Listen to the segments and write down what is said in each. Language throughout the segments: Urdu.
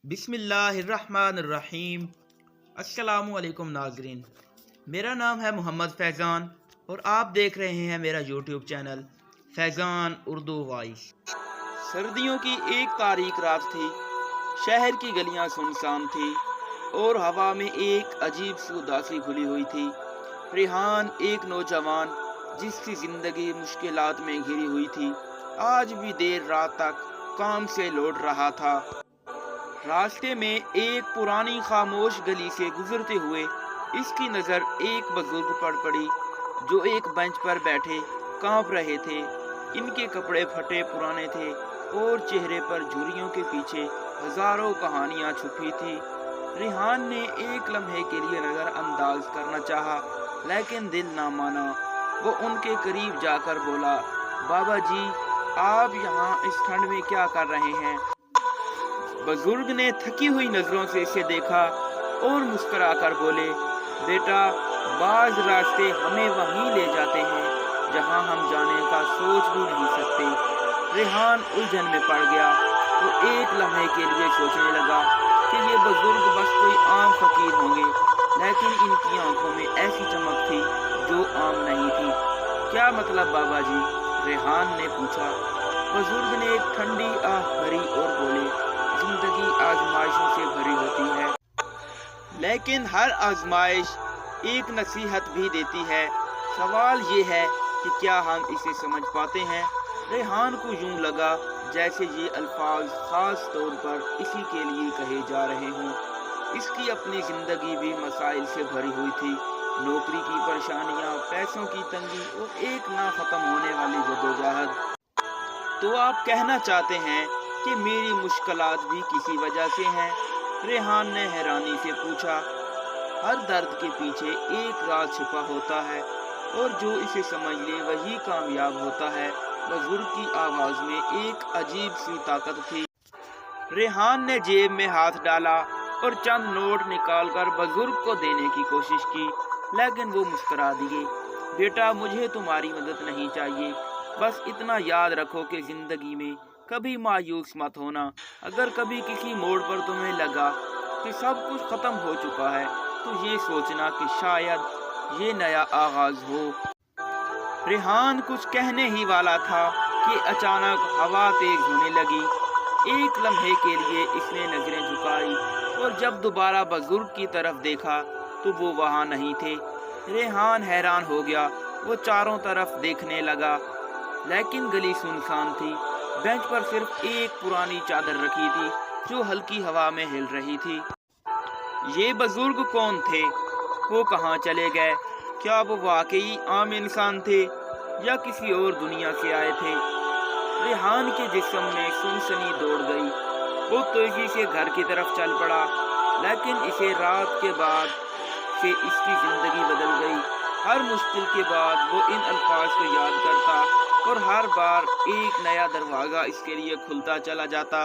بسم اللہ الرحمن الرحیم۔ السلام علیکم ناظرین، میرا نام ہے محمد فیضان اور آپ دیکھ رہے ہیں میرا یوٹیوب چینل فیضان اردو وائس۔ سردیوں کی ایک تاریک رات تھی، شہر کی گلیاں سنسان تھی اور ہوا میں ایک عجیب سی اداسی گھلی ہوئی تھی۔ ریحان ایک نوجوان جس کی زندگی مشکلات میں گھری ہوئی تھی، آج بھی دیر رات تک کام سے لوٹ رہا تھا۔ راستے میں ایک پرانی خاموش گلی سے گزرتے ہوئے اس کی نظر ایک بزرگ پر پڑی جو ایک بینچ پر بیٹھے کانپ رہے تھے۔ ان کے کپڑے پھٹے پرانے تھے اور چہرے پر جھریوں کے پیچھے ہزاروں کہانیاں چھپی تھی۔ ریحان نے ایک لمحے کے لیے نظر انداز کرنا چاہا لیکن دل نہ مانا۔ وہ ان کے قریب جا کر بولا، بابا جی، آپ یہاں اس ٹھنڈ میں کیا کر رہے ہیں؟ بزرگ نے تھکی ہوئی نظروں سے اسے دیکھا اور مسکرا کر بولے، بیٹا، بعض راستے ہمیں وہیں لے جاتے ہیں جہاں ہم جانے کا سوچ بھی نہیں سکتے۔ ریحان الجھن میں پڑ گیا۔ وہ ایک لمحے کے لیے سوچنے لگا کہ یہ بزرگ بس کوئی عام فقیر ہوں گے، لیکن ان کی آنکھوں میں ایسی چمک تھی جو عام نہیں تھی۔ کیا مطلب بابا جی؟ ریحان نے پوچھا۔ بزرگ نے ایک ٹھنڈی آہ بھری اور بولے، زندگی آزمائشوں سے بھری ہوتی ہے، لیکن ہر آزمائش ایک نصیحت بھی دیتی ہے۔ سوال یہ ہے کہ کیا ہم اسے سمجھ پاتے ہیں؟ ریحان کو یوں لگا جیسے یہ الفاظ خاص طور پر اسی کے لیے کہے جا رہے ہوں۔ اس کی اپنی زندگی بھی مسائل سے بھری ہوئی تھی، نوکری کی پریشانیاں، پیسوں کی تنگی اور ایک نہ ختم ہونے والی جدوجہد۔ تو آپ کہنا چاہتے ہیں کہ میری مشکلات بھی کسی وجہ سے ہیں؟ ریحان نے حیرانی سے پوچھا۔ ہر درد کے پیچھے ایک راز چھپا ہوتا ہے اور جو اسے سمجھ لے وہی کامیاب ہوتا ہے۔ بزرگ کی آواز میں ایک عجیب سی طاقت تھی۔ ریحان نے جیب میں ہاتھ ڈالا اور چند نوٹ نکال کر بزرگ کو دینے کی کوشش کی، لیکن وہ مسکرا دیے۔ بیٹا، مجھے تمہاری مدد نہیں چاہیے، بس اتنا یاد رکھو کہ زندگی میں کبھی مایوس مت ہونا۔ اگر کبھی کسی موڑ پر تمہیں لگا کہ سب کچھ ختم ہو چکا ہے تو یہ سوچنا کہ شاید یہ نیا آغاز ہو۔ ریحان کچھ کہنے ہی والا تھا کہ اچانک ہوا تیز ہونے لگی۔ ایک لمحے کے لیے اس نے نظریں جھکائی اور جب دوبارہ بزرگ کی طرف دیکھا تو وہ وہاں نہیں تھے۔ ریحان حیران ہو گیا۔ وہ چاروں طرف دیکھنے لگا لیکن گلی سنسان تھی۔ بینچ پر صرف ایک پرانی چادر رکھی تھی جو ہلکی ہوا میں ہل رہی تھی۔ یہ بزرگ کون تھے؟ وہ کہاں چلے گئے؟ کیا وہ واقعی عام انسان تھے یا کسی اور دنیا سے آئے تھے؟ ریحان کے جسم میں سنسنی دوڑ گئی۔ وہ تیزی سے گھر کی طرف چل پڑا، لیکن اسے رات کے بعد سے اس کی زندگی بدل گئی۔ ہر مشکل کے بعد وہ ان الفاظ کو یاد کرتا اور ہر بار ایک نیا دروازہ اس کے لیے کھلتا چلا جاتا۔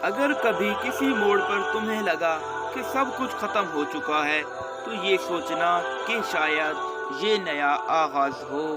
اگر کبھی کسی موڑ پر تمہیں لگا کہ سب کچھ ختم ہو چکا ہے تو یہ سوچنا کہ شاید یہ نیا آغاز ہو۔